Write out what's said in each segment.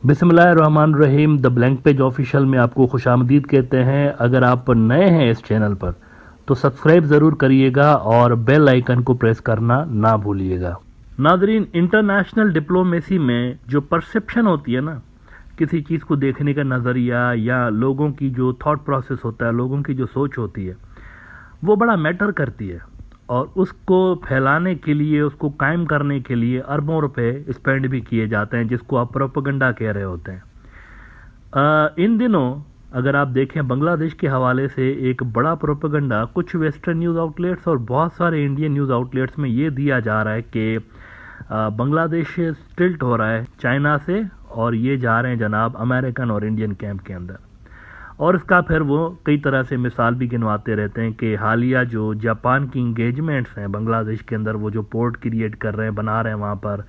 बिस्मिल्लाहिर्रहमानिर्रहीम। The blank page official में आपको खुशामदीद कहते हैं। अगर आप नए हैं इस चैनल पर तो सब्सक्राइब ज़रूर करिएगा और बेल आइकन को प्रेस करना ना भूलिएगा। नाजरीन, इंटरनेशनल डिप्लोमेसी में जो परसेप्शन होती है ना, किसी चीज़ को देखने का नज़रिया या लोगों की जो थॉट प्रोसेस होता है, लोगों की जो सोच होती है, वो बड़ा मैटर करती है। और उसको फैलाने के लिए, उसको कायम करने के लिए अरबों रुपए स्पेंड भी किए जाते हैं, जिसको आप प्रोपेगेंडा कह रहे होते हैं। इन दिनों अगर आप देखें, बांग्लादेश के हवाले से एक बड़ा प्रोपेगेंडा कुछ वेस्टर्न न्यूज़ आउटलेट्स और बहुत सारे इंडियन न्यूज़ आउटलेट्स में ये दिया जा रहा है कि बांग्लादेश स्टिल्ट हो रहा है चाइना से और ये जा रहे हैं जनाब अमेरिकन और इंडियन कैंप के अंदर। और इसका फिर वो कई तरह से मिसाल भी गिनवाते रहते हैं कि हालिया जो जापान की इंगेजमेंट्स हैं बांग्लादेश के अंदर, वो जो पोर्ट क्रिएट कर रहे हैं, बना रहे हैं वहाँ पर,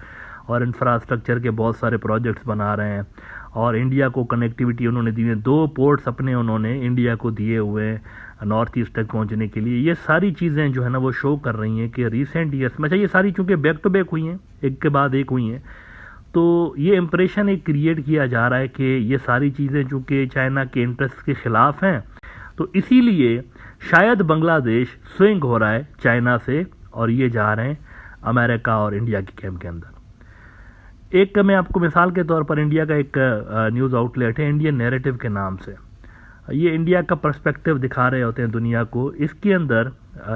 और इंफ्रास्ट्रक्चर के बहुत सारे प्रोजेक्ट्स बना रहे हैं, और इंडिया को कनेक्टिविटी उन्होंने दी है। 2 पोर्ट्स अपने उन्होंने इंडिया को दिए हुए हैं नॉर्थ ईस्ट तक पहुँचने के लिए। ये सारी चीज़ें जो है ना वो शो कर रही हैं कि रिसेंट ईयर्स में, अच्छा ये सारी चूँकि बैक टू बैक हुई हैं, एक के बाद एक हुई हैं, तो ये इम्प्रेशन एक क्रिएट किया जा रहा है कि ये सारी चीज़ें चूँकि चाइना के इंटरेस्ट के ख़िलाफ़ हैं, तो इसीलिए शायद बांग्लादेश स्विंग हो रहा है चाइना से और ये जा रहे हैं अमेरिका और इंडिया के कैंप के अंदर। एक मैं आपको मिसाल के तौर पर इंडिया का एक न्यूज़ आउटलेट है इंडियन नैरेटिव के नाम से, ये इंडिया का पर्सपेक्टिव दिखा रहे होते हैं दुनिया को। इसके अंदर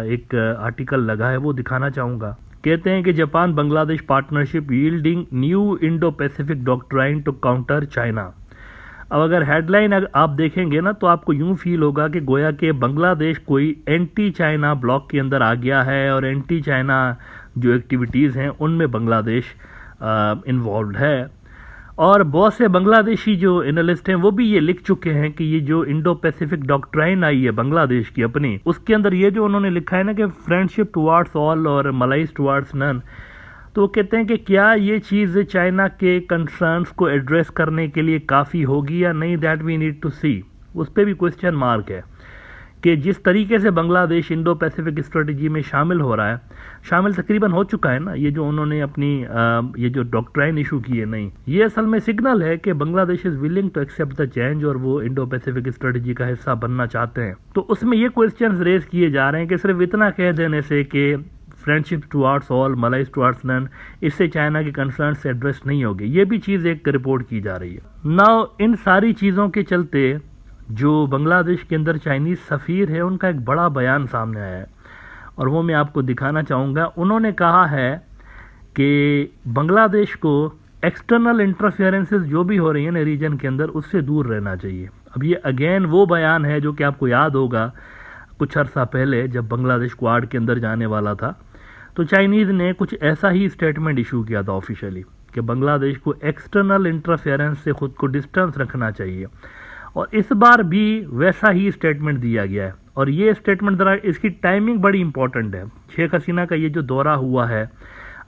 एक आर्टिकल लगा है, वो दिखाना चाहूँगा। कहते हैं कि Japan Bangladesh partnership yielding new Indo Pacific doctrine to counter China. अब अगर हेडलाइन आप देखेंगे ना तो आपको यूं फील होगा कि गोया के बांग्लादेश कोई एंटी चाइना ब्लॉक के अंदर आ गया है और एंटी चाइना जो एक्टिविटीज़ हैं उनमें बांग्लादेश इन्वॉल्व है। और बहुत से बांग्लादेशी जो एनालिस्ट हैं वो भी ये लिख चुके हैं कि ये जो इंडो पैसिफिक डॉक्ट्राइन आई है बांग्लादेश की अपनी, उसके अंदर ये जो उन्होंने लिखा है ना कि फ्रेंडशिप टुवार्ड्स ऑल और मलाइज टुवार्ड्स नन, तो वो कहते हैं कि क्या ये चीज़ चाइना के कंसर्न्स को एड्रेस करने के लिए काफ़ी होगी या नहीं, दैट वी नीड टू सी। उस पर भी क्वेश्चन मार्क है कि जिस तरीके से बांग्लादेश इंडो पैसिफिक स्ट्रेटजी में शामिल हो रहा है, शामिल तकरीबन हो चुका है ना, ये जो उन्होंने अपनी ये जो डॉक्ट्राइन इशू की है, नहीं, ये असल में सिग्नल है कि Bangladesh is willing to accept the change और वो इंडो पैसिफिक स्ट्रेटजी का हिस्सा बनना चाहते हैं। तो उसमें ये क्वेश्चंस रेज किए जा रहे हैं कि सिर्फ इतना कह देने से कि friendship towards all malice towards none, इससे चाइना के कंसर्न से एड्रेस नहीं होगी। ये भी चीज़ एक रिपोर्ट की जा रही है। नाउ इन सारी चीज़ों के चलते जो बांग्लादेश के अंदर चाइनीज़ सफ़ीर है उनका एक बड़ा बयान सामने आया है और वो मैं आपको दिखाना चाहूँगा। उन्होंने कहा है कि बांग्लादेश को एक्सटर्नल इंटरफेरेंसेस जो भी हो रही है ना रीजन के अंदर, उससे दूर रहना चाहिए। अब ये अगेन वो बयान है जो कि आपको याद होगा कुछ अर्सा पहले जब बांग्लादेश क्वाड के अंदर जाने वाला था तो चाइनीज़ ने कुछ ऐसा ही स्टेटमेंट इशू किया था ऑफिशियली कि बांग्लादेश को एक्सटर्नल इंटरफेरेंस से खुद को डिस्टेंस रखना चाहिए, और इस बार भी वैसा ही स्टेटमेंट दिया गया है। और ये स्टेटमेंट ज़रा इसकी टाइमिंग बड़ी इंपॉर्टेंट है। शेख हसीना का ये जो दौरा हुआ है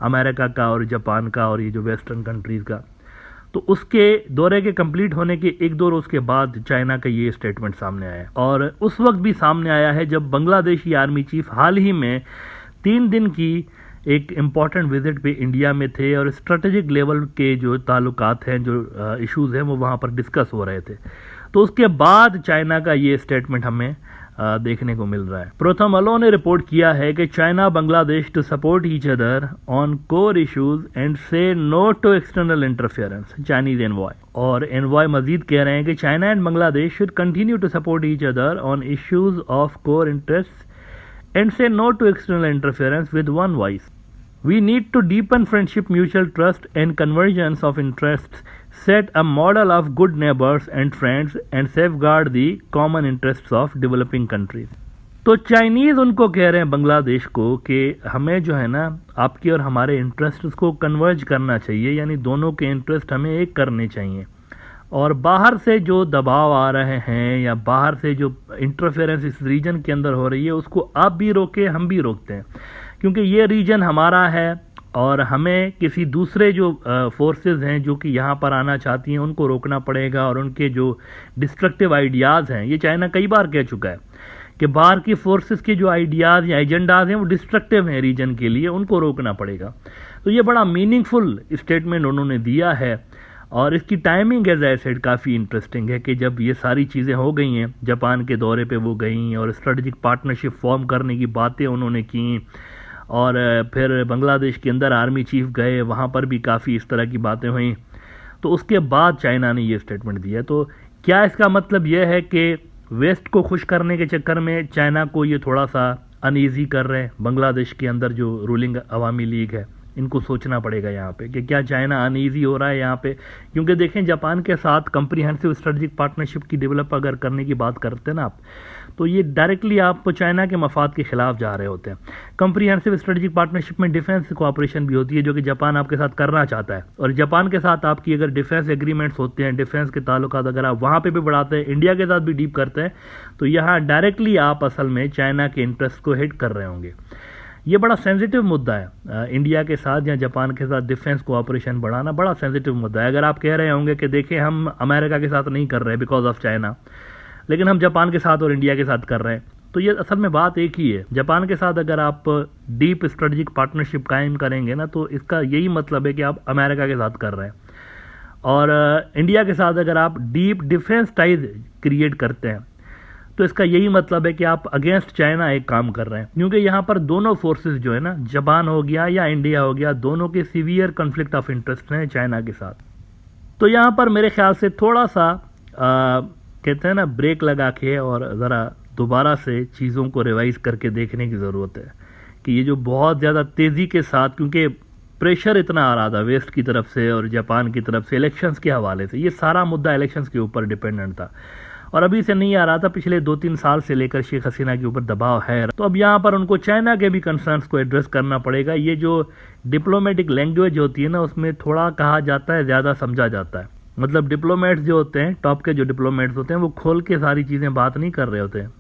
अमेरिका का और जापान का और ये जो वेस्टर्न कंट्रीज़ का, तो उसके दौरे के कंप्लीट होने के 1-2 रोज़ के बाद चाइना का ये स्टेटमेंट सामने आया। और उस वक्त भी सामने आया है जब बांग्लादेशी आर्मी चीफ हाल ही में 3 दिन की एक इम्पॉर्टेंट विजिट पे इंडिया में थे और स्ट्रेटेजिक लेवल के जो ताल्लुकात हैं, जो इश्यूज़ हैं, वो वहाँ पर डिस्कस हो रहे थे। तो उसके बाद चाइना का ये स्टेटमेंट हमें देखने को मिल रहा है। प्रथम अलो ने रिपोर्ट किया है कि China Bangladesh to support each other on core issues and say no to external interference, Chinese envoy. और एनवॉय मजीद कह रहे हैं कि China and Bangladesh should continue to support each other on issues of core interest and say no to external interference with one voice. We need to deepen friendship, mutual trust and convergence of interests, set a model of good neighbors and friends and safeguard the common interests of developing countries. तो Chinese उनको कह रहे हैं बांग्लादेश को कि हमें जो है ना आपके और हमारे इंटरेस्ट को कन्वर्ज करना चाहिए, यानी दोनों के इंटरेस्ट हमें एक करने चाहिए, और बाहर से जो दबाव आ रहे हैं या बाहर से जो इंटरफेरेंस इस रीजन के अंदर हो रही है उसको आप भी रोके, हम भी रोकते हैं, क्योंकि ये रीजन हमारा है और हमें किसी दूसरे जो फोर्सेस हैं जो कि यहाँ पर आना चाहती हैं उनको रोकना पड़ेगा, और उनके जो डिस्ट्रक्टिव आइडियाज़ हैं, ये चाइना कई बार कह चुका है कि बाहर की फोर्सेस के जो आइडियाज़ या एजेंडाज हैं वो डिस्ट्रक्टिव हैं रीजन के लिए, उनको रोकना पड़ेगा। तो ये बड़ा मीनिंगफुल स्टेटमेंट उन्होंने दिया है और इसकी टाइमिंग एज आई सेड काफ़ी इंटरेस्टिंग है कि जब ये सारी चीज़ें हो गई हैं, जापान के दौरे पे वो गई और स्ट्रेटजिक पार्टनरशिप फॉर्म करने की बातें उन्होंने की, और फिर बांग्लादेश के अंदर आर्मी चीफ गए, वहाँ पर भी काफ़ी इस तरह की बातें हुई। तो उसके बाद चाइना ने ये स्टेटमेंट दिया। तो क्या इसका मतलब यह है कि वेस्ट को खुश करने के चक्कर में चाइना को ये थोड़ा सा अनईजी कर रहे हैं? बांग्लादेश के अंदर जो रूलिंग अवामी लीग है, इनको सोचना पड़ेगा यहाँ पे कि क्या चाइना अनईजी हो रहा है यहाँ पे। क्योंकि देखें, जापान के साथ कंप्रीहेंसिव स्ट्रेटजिक पार्टनरशिप की डेवलप अगर करने की बात करते हैं ना आप, तो ये डायरेक्टली आप चाइना के मफाद के खिलाफ जा रहे होते हैं। कंप्रीहेंसिव स्ट्रेटजिक पार्टनरशिप में डिफेंस कोऑपरेशन भी होती है, जो कि जापान आपके साथ करना चाहता है। और जापान के साथ आपकी अगर डिफेंस एग्रीमेंट्स होते हैं, डिफेंस के ताल्लुकात अगर आप वहाँ पे भी बढ़ाते हैं, इंडिया के साथ भी डीप करते हैं, तो यहाँ डायरेक्टली आप असल में चाइना के इंटरेस्ट को हिट कर रहे होंगे। ये बड़ा सेंसिटिव मुद्दा है। इंडिया के साथ या जापान के साथ डिफेंस कोऑपरेशन बढ़ाना बड़ा सेंसिटिव मुद्दा है। अगर आप कह रहे होंगे कि देखिए हम अमेरिका के साथ नहीं कर रहे बिकॉज ऑफ चाइना, लेकिन हम जापान के साथ और इंडिया के साथ कर रहे हैं, तो ये असल में बात एक ही है। जापान के साथ अगर आप डीप स्ट्रेटजिक पार्टनरशिप कायम करेंगे ना, तो इसका यही मतलब है कि आप अमेरिका के साथ कर रहे हैं। और इंडिया के साथ अगर आप डीप डिफेंस टाइज क्रिएट करते हैं, तो इसका यही मतलब है कि आप अगेंस्ट चाइना एक काम कर रहे हैं। क्योंकि यहाँ पर दोनों फोर्सेस जो है ना, जापान हो गया या इंडिया हो गया, दोनों के सीवियर कॉन्फ्लिक्ट ऑफ इंटरेस्ट हैं चाइना के साथ। तो यहाँ पर मेरे ख्याल से थोड़ा सा कहते हैं ना, ब्रेक लगा के और ज़रा दोबारा से चीज़ों को रिवाइज करके देखने की ज़रूरत है कि ये जो बहुत ज़्यादा तेज़ी के साथ, क्योंकि प्रेशर इतना आ रहा था वेस्ट की तरफ से और जापान की तरफ से इलेक्शंस के हवाले से, ये सारा मुद्दा इलेक्शंस के ऊपर डिपेंडेंट था और अभी से नहीं आ रहा था, पिछले 2-3 साल से लेकर शेख हसीना के ऊपर दबाव है। तो अब यहाँ पर उनको चाइना के भी कंसर्न्स को एड्रेस करना पड़ेगा। ये जो डिप्लोमेटिक लैंग्वेज होती है ना, उसमें थोड़ा कहा जाता है, ज़्यादा समझा जाता है। मतलब डिप्लोमेट्स जो होते हैं, टॉप के जो डिप्लोमेट्स होते हैं, वो खोल के सारी चीज़ें बात नहीं कर रहे होते हैं,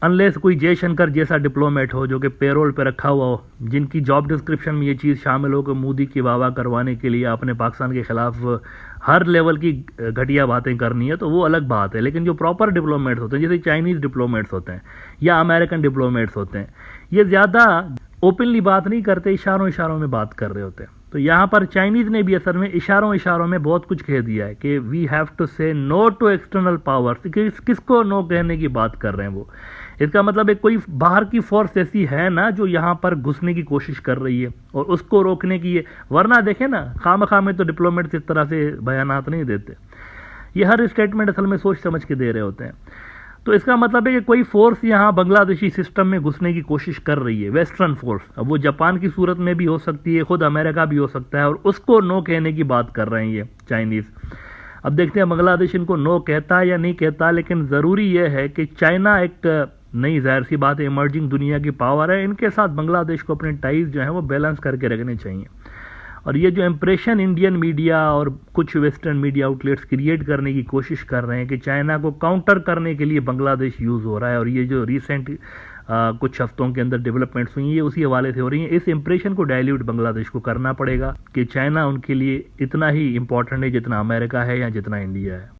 अनलेस कोई जयशंकर जैसा डिप्लोमेट हो जो कि पेरोल पे रखा हुआ हो, जिनकी जॉब डिस्क्रिप्शन में ये चीज़ शामिल हो कि मोदी की वाह करवाने के लिए आपने पाकिस्तान के खिलाफ हर लेवल की घटिया बातें करनी है, तो वो अलग बात है। लेकिन जो प्रॉपर डिप्लोमेट्स होते हैं, जैसे चाइनीज़ डिप्लोमेट्स होते हैं या अमेरिकन डिप्लोमेट्स होते हैं, ये ज़्यादा ओपनली बात नहीं करते, इशारों इशारों में बात कर रहे होते हैं। तो यहाँ पर चाइनीज़ ने भी असल में इशारों इशारों में बहुत कुछ कह दिया है कि वी हैव टू से नो टू एक्सटर्नल पावर्स। किसको नो कहने की बात कर रहे हैं वो? इसका मतलब है कोई बाहर की फोर्स ऐसी है ना जो यहाँ पर घुसने की कोशिश कर रही है और उसको रोकने की है। वरना देखें ना, खामखा में तो डिप्लोमेट्स इस तरह से बयानात नहीं देते, ये हर स्टेटमेंट असल में सोच समझ के दे रहे होते हैं। तो इसका मतलब है कि कोई फोर्स यहाँ बांग्लादेशी सिस्टम में घुसने की कोशिश कर रही है, वेस्टर्न फोर्स। अब वो जापान की सूरत में भी हो सकती है, खुद अमेरिका भी हो सकता है, और उसको नो कहने की बात कर रहे हैं ये चाइनीज़। अब देखते हैं बांग्लादेश इनको नो कहता है या नहीं कहता, लेकिन ज़रूरी यह है कि चाइना एक नई, जाहिर सी बात है, इमर्जिंग दुनिया की पावर है, इनके साथ बांग्लादेश को अपने टाइज जो है वो बैलेंस करके रखने चाहिए। और ये जो इम्प्रेशन इंडियन मीडिया और कुछ वेस्टर्न मीडिया आउटलेट्स क्रिएट करने की कोशिश कर रहे हैं कि चाइना को काउंटर करने के लिए बांग्लादेश यूज़ हो रहा है, और ये जो रिसेंट कुछ हफ्तों के अंदर डेवलपमेंट्स हुई ये उसी हवाले से हो रही हैं, इस इम्प्रेशन को डाइल्यूट बांग्लादेश को करना पड़ेगा कि चाइना उनके लिए इतना ही इंपॉर्टेंट है जितना अमेरिका है या जितना इंडिया है।